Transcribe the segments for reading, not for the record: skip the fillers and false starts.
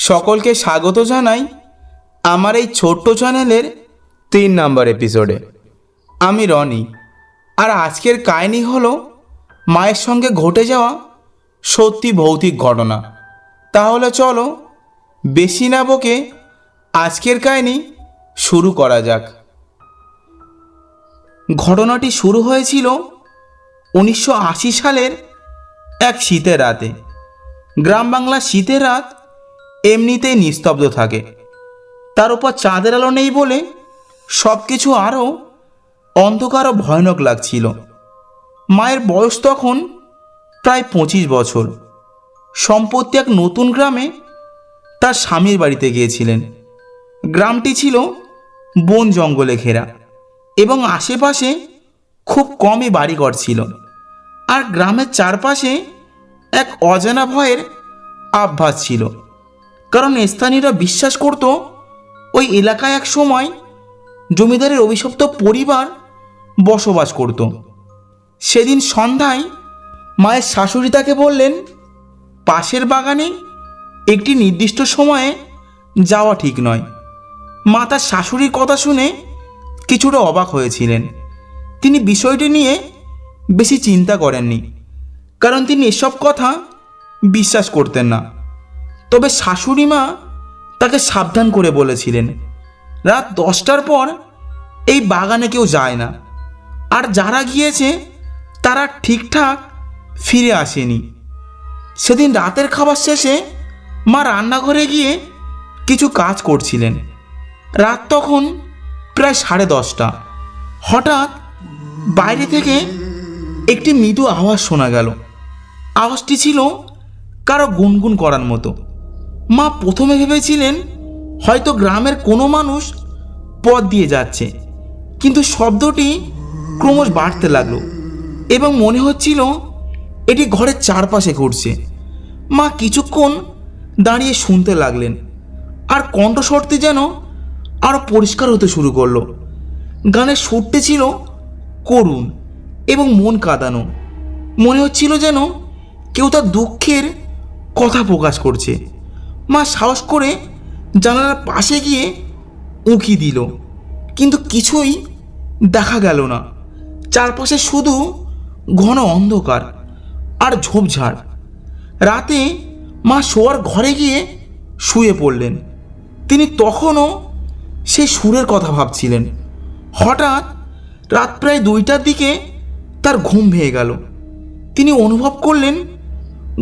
সকলকে স্বাগত জানাই আমার এই ছোট্ট চ্যানেলের 3 নম্বর এপিসোডে। আমি রনি, আর আজকের কাহিনী হলো মায়ের সঙ্গে ঘটে যাওয়া সত্যি ভৌতিক ঘটনা। তাহলে চলো বেশি না বকে আজকের কাহিনী শুরু করা যাক। ঘটনাটি শুরু হয়েছিল 1980 সালের এক শীতের রাতে। গ্রাম বাংলার শীতের রাত এমনিতেই নিস্তব্ধ থাকে, তার উপর চাঁদের আলো নেই বলে সব কিছু আরও অন্ধকার ও ভয়ানক লাগছিল। মায়ের বয়স তখন প্রায় 25 বছর। সম্প্রতি এক নতুন গ্রামে তার স্বামীর বাড়িতে গিয়েছিলেন। গ্রামটি ছিল বন জঙ্গলে ঘেরা এবং আশেপাশে খুব কমই বাড়িঘর ছিল। আর গ্রামের চারপাশে এক অজানা ভয়ের আভাস ছিল, কারণ স্থানীয়রা বিশ্বাস করত ওই এলাকায় এক সময় জমিদারের অভিশপ্ত পরিবার বসবাস করত। সেদিন সন্ধ্যায় মায়ের শাশুড়ি তাকে বললেন পাশের বাগানে একটি নির্দিষ্ট সময়ে যাওয়া ঠিক নয়। মা তার শাশুড়ির কথা শুনে কিছুটা অবাক হয়েছিলেন। তিনি বিষয়টি নিয়ে বেশি চিন্তা করেননি, কারণ তিনি এসব কথা বিশ্বাস করতেন না। তবে শাশুড়ি মা তাকে সাবধান করে বলেছিলেন রাত 10টার পর এই বাগানে কেউ যায় না, আর যারা গিয়েছে তারা ঠিকঠাক ফিরে আসেনি। সেদিন রাতের খাবার শেষে মা রান্নাঘরে গিয়ে কিছু কাজ করছিলেন। রাত তখন প্রায় 10:30। হঠাৎ বাইরে থেকে একটি মৃদু আওয়াজ শোনা গেল। আওয়াজটি ছিল কারো গুনগুন করার মতো। মা প্রথমে ভেবেছিলেন হয়তো গ্রামের কোনো মানুষ পথ দিয়ে যাচ্ছে, কিন্তু শব্দটি ক্রমশ বাড়তে লাগলো এবং মনে হচ্ছিল এটি ঘরের চারপাশে ঘুরছে। মা কিছুক্ষণ দাঁড়িয়ে শুনতে লাগলেন, আর কণ্ঠস্বরটি যেন আরও পরিষ্কার হতে শুরু করলো। গানের সুরটি ছিল করুণ এবং মন কাঁদানো। মনে হচ্ছিল যেন কেউ তার দুঃখের কথা প্রকাশ করছে। মা সাহস করে জানালার পাশে গিয়ে উঁকি দিল, কিন্তু কিছুই দেখা গেল না। চারপাশে শুধু ঘন অন্ধকার আর ঝোপঝাড়। রাতে মা শোয়ার ঘরে গিয়ে শুয়ে পড়লেন। তিনি তখনও সেই সুরের কথা ভাবছিলেন। হঠাৎ রাত প্রায় 2টার দিকে তার ঘুম ভেঙে গেল। তিনি অনুভব করলেন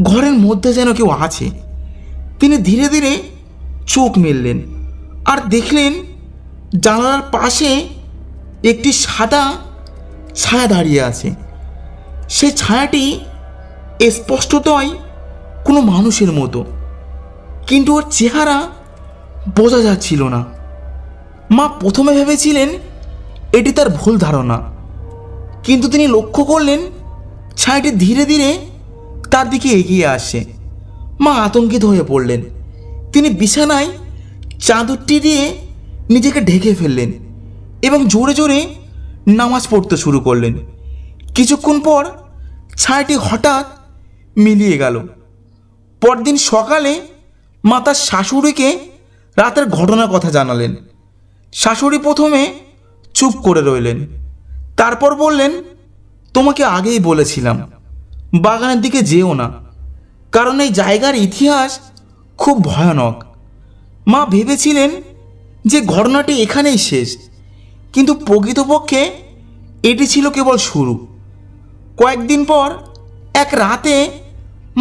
ঘরের মধ্যে যেন কেউ আছে। তিনি ধীরে ধীরে চোখ মেললেন আর দেখলেন জানালার পাশে একটি সাদা ছায়া দাঁড়িয়ে আছে। সে ছায়াটি স্পষ্টতই কোনো মানুষের মতো, কিন্তু ওর চেহারা বোঝা যাচ্ছিল না। মা প্রথমে ভেবেছিলেন এটি তার ভুল ধারণা, কিন্তু তিনি লক্ষ্য করলেন ছায়াটি ধীরে ধীরে তার দিকে এগিয়ে আসে। মা আতঙ্কিত হয়ে পড়লেন। তিনি বিছানায় চাদরটি দিয়ে নিজেকে ঢেকে ফেললেন এবং জোরে জোরে নামাজ পড়তে শুরু করলেন। কিছুক্ষণ পর ছায়াটি হঠাৎ মিলিয়ে গেল। পরদিন সকালে মা তার শাশুড়িকে রাতের ঘটনার কথা জানালেন। শাশুড়ি প্রথমে চুপ করে রইলেন, তারপর বললেন তোমাকে আগেই বলেছিলাম বাগানের দিকে যেও না, কারণ এই জায়গার ইতিহাস খুব ভয়ানক। মা ভেবেছিলেন যে ঘটনাটি এখানেই শেষ, কিন্তু প্রকৃতপক্ষে এটি ছিল কেবল শুরু। কয়েকদিন পর এক রাতে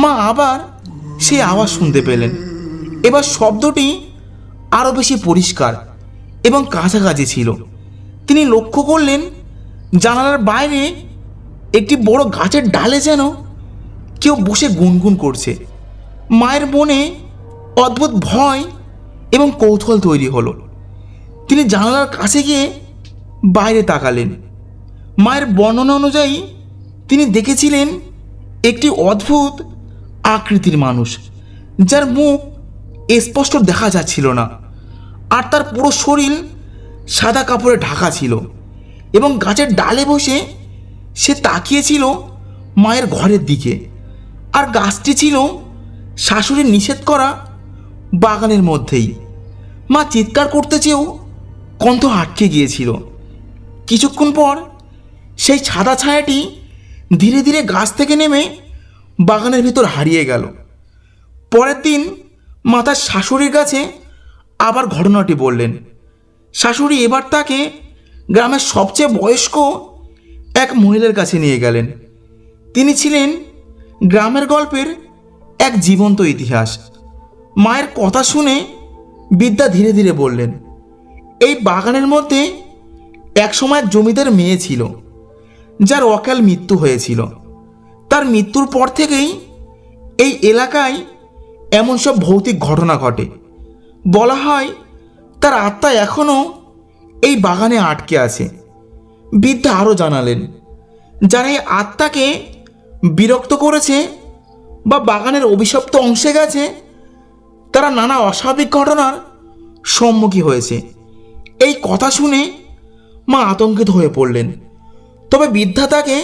মা আবার সেই আওয়াজ শুনতে পেলেন। এবার শব্দটি আরও বেশি পরিষ্কার এবং কাছাকাছি ছিল। তিনি লক্ষ্য করলেন জানালার বাইরে একটি বড় গাছের ডালে যেন কেউ বসে গুনগুন করছে। মায়ের মনে অদ্ভুত ভয় এবং কৌতূহল তৈরি হলো। তিনি জানালার কাছে গিয়ে বাইরে তাকালেন। মায়ের বর্ণনা অনুযায়ী তিনি দেখেছিলেন একটি অদ্ভুত আকৃতির মানুষ, যার মুখ স্পষ্ট দেখা যাচ্ছিল না, আর তার পুরো শরীর সাদা কাপড়ে ঢাকা ছিল এবং গাছের ডালে বসে সে তাকিয়েছিল মায়ের ঘরের দিকে। আর গাছটি ছিল শাশুড়ির নিষেধ করা বাগানের মধ্যেই। মা চিৎকার করতে চেয়েও কণ্ঠ আটকে গিয়েছিল। কিছুক্ষণ পর সেই সাদা ছায়াটি ধীরে ধীরে গাছ থেকে নেমে বাগানের ভিতর হারিয়ে গেল। পরের দিন মা তার শাশুড়ির কাছে আবার ঘটনাটি বললেন। শাশুড়ি এবার তাকে গ্রামের সবচেয়ে বয়স্ক এক মহিলার কাছে নিয়ে গেলেন। তিনি ছিলেন গ্রামের গল্পের এক জীবন্ত ইতিহাস। মায়ের কথা শুনে বিদ্যা ধীরে ধীরে বললেন, এই বাগানের মধ্যে একসময় এক জমিদার মেয়ে ছিল, যার অকাল মৃত্যু হয়েছিল। তার মৃত্যুর পর থেকেই এই এলাকায় এমন সব ভৌতিক ঘটনা ঘটে। বলা হয় তার আত্মা এখনও এই বাগানে আটকে আছে। বিদ্যা আরও জানালেন, যারা এই আত্মাকে বিরক্ত করেছে বা বাগানের অভিশপ্ত অংশে গেছে, তারা নানা অস্বাভাবিক ঘটনার সম্মুখীন হয়েছে। এই কথা শুনে মা আতঙ্কিত হয়ে পড়লেন। তবে বিদ্যা তাকে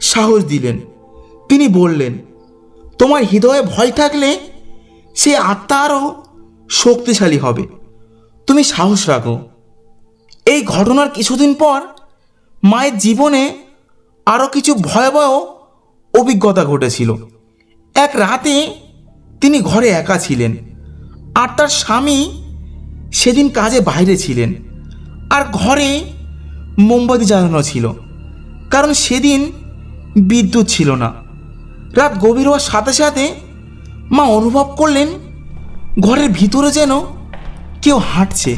সাহস দিলেন। তিনি বললেন, তোমার হৃদয়ে ভয় থাকলে সে আত্মা আরও শক্তিশালী হবে। তুমি সাহস রাখো। এই ঘটনার কিছুদিন পর মায়ের জীবনে আরও কিছু ভয়াবহ অভিজ্ঞতা ঘটেছিল। এক রাতে তিনি ঘরে একা ছিলেন, আর তার স্বামী সেদিন কাজে বাইরে ছিলেন। আর ঘরে মোমবাতি জ্বালানো ছিল, কারণ সেদিন বিদ্যুৎ ছিল না। রাত গভীর হওয়ার সাথে সাথে মা অনুভব করলেন ঘরের ভিতরে যেন কেউ হাঁটছে।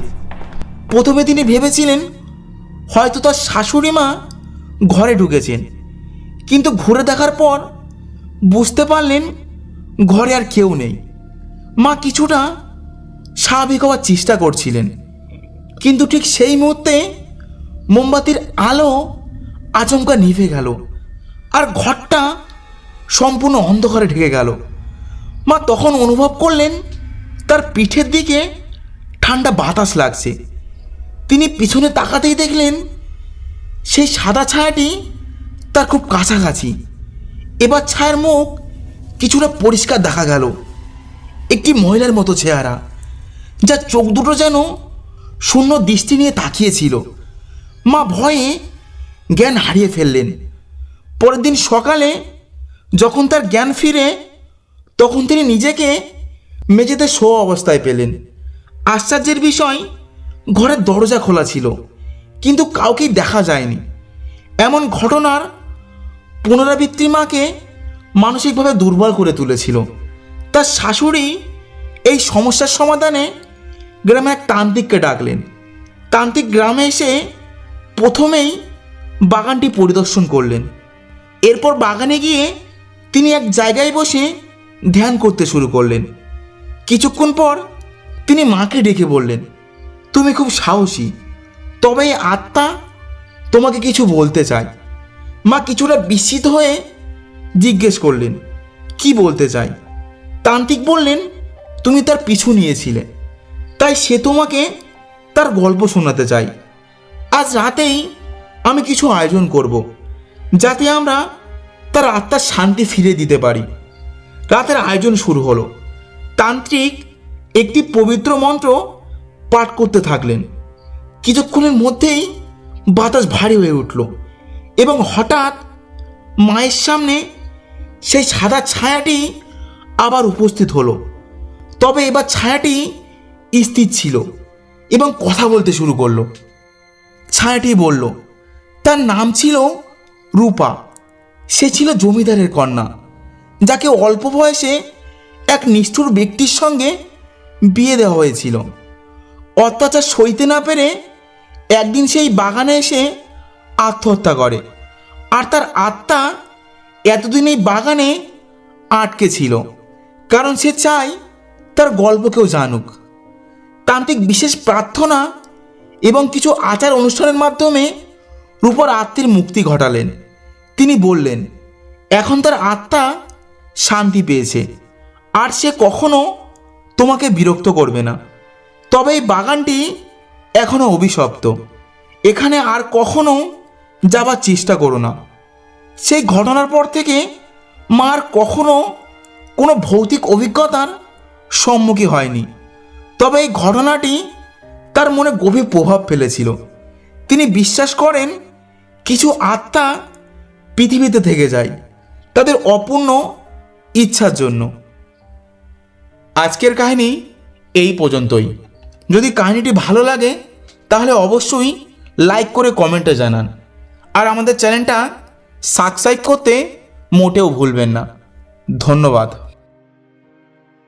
প্রথমে তিনি ভেবেছিলেন হয়তো তার শাশুড়ি মা ঘরে ঢুকেছেন, কিন্তু ঘুরে দেখার পর বুঝতে পারলেন ঘরে আর কেউ নেই। মা কিছুটা স্বাভাবিক হওয়ার চেষ্টা করছিলেন, কিন্তু ঠিক সেই মুহূর্তে মোমবাতির আলো আচমকা নিভে গেল, আর ঘরটা সম্পূর্ণ অন্ধকারে ঢেকে গেল। মা তখন অনুভব করলেন তার পিঠের দিকে ঠান্ডা বাতাস লাগছে। তিনি পিছনে তাকাতেই দেখলেন সেই সাদা ছায়াটি তার খুব কাছাকাছি। এবার ছায়ার মুখ কিছুটা পরিষ্কার দেখা গেল। একটি মহিলার মতো চেহারা, যার চোখ দুটো যেন শূন্য দৃষ্টি নিয়ে তাকিয়েছিল। মা ভয়ে জ্ঞান হারিয়ে ফেললেন। পরের দিন সকালে যখন তার জ্ঞান ফিরে, তখন তিনি নিজেকে মেঝেতে শোয়া অবস্থায় পেলেন। আশ্চর্যের বিষয়, ঘরের দরজা খোলা ছিল, কিন্তু কাউকেই দেখা যায়নি। এমন ঘটনার পুনরাবৃত্তি মাকে মানসিকভাবে দুর্বল করে তুলেছিল। তার শাশুড়ি এই সমস্যার সমাধানে গ্রামে এক তান্ত্রিককে ডাকলেন। তান্ত্রিক গ্রামে এসে প্রথমেই বাগানটি পরিদর্শন করলেন। এরপর বাগানে গিয়ে তিনি এক জায়গায় বসে ধ্যান করতে শুরু করলেন। কিছুক্ষণ পর তিনি মাকে ডেকে বললেন, তুমি খুব সাহসী, তবে এই আত্মা তোমাকে কিছু বলতে চায়। মা কিছুটা বিস্মিত হয়ে জিজ্ঞেস করলেন, কি বলতে চাই? তান্ত্রিক বললেন, তুমি তার পিছু নিয়েছিলে, তাই সে তোমাকে তার গল্প শোনাতে চাই। আজ রাতেই আমি কিছু আয়োজন করব, যাতে আমরা তার আত্মার শান্তি ফিরে দিতে পারি। রাতের আয়োজন শুরু হলো। তান্ত্রিক একটি পবিত্র মন্ত্র পাঠ করতে থাকলেন। কিছুক্ষণের মধ্যেই বাতাস ভারী হয়ে উঠল, এবং হঠাৎ মায়ের সামনে সেই সাদা ছায়াটি আবার উপস্থিত হলো। তবে এবার ছায়াটি স্থির ছিল এবং কথা বলতে শুরু করলো। ছায়াটি বলল, তার নাম ছিল রূপা। সে ছিল জমিদারের কন্যা, যাকে অল্প বয়সে এক নিষ্ঠুর ব্যক্তির সঙ্গে বিয়ে দেওয়া হয়েছিল। অত্যাচার সইতে না পেরে একদিন সেই বাগানে এসে আত্মহত্যা করে, আর তার আত্মা এতদিন এই বাগানে আটকে ছিল, কারণ সে চায় তার গল্প কেউ জানুক। তান্ত্রিক বিশেষ প্রার্থনা এবং কিছু আচার অনুষ্ঠানের মাধ্যমে রূপার আত্মার মুক্তি ঘটালেন। তিনি বললেন, এখন তার আত্মা শান্তি পেয়েছে, আর সে কখনো তোমাকে বিরক্ত করবে না। তবে এই বাগানটি এখনো অভিশপ্ত, এখানে আর কখনো যাবার চেষ্টা করো না। সেই ঘটনার পর থেকে মা আর কখনো কোনো ভৌতিক অভিজ্ঞতার সম্মুখী হয়নি, তবে এই ঘটনাটি তার মনে গভীর প্রভাব ফেলেছিল। তিনি বিশ্বাস করেন কিছু আত্মা পৃথিবীতে থেকে যায় তাদের অপূর্ণ ইচ্ছার জন্য। আজকের কাহিনী এই পর্যন্তই। যদি কাহিনীটি ভালো লাগে তাহলে অবশ্যই লাইক করে কমেন্টে জানান, আর আমাদের চ্যানেলটা সাবস্ক্রাইব করতে মোটেও ভুলবেন না। ধন্যবাদ।